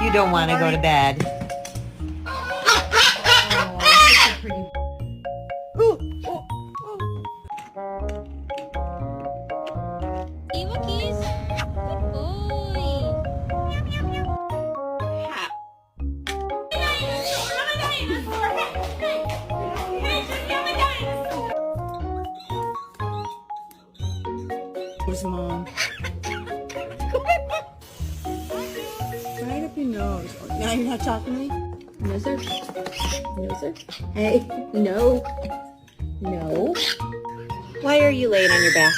You don't want to go to bed. Wookies. Good boy. Where's Mom? Right up your nose. Now you're not talking to me? No, sir. No, sir. Hey, no. No. Why are you laying on your back?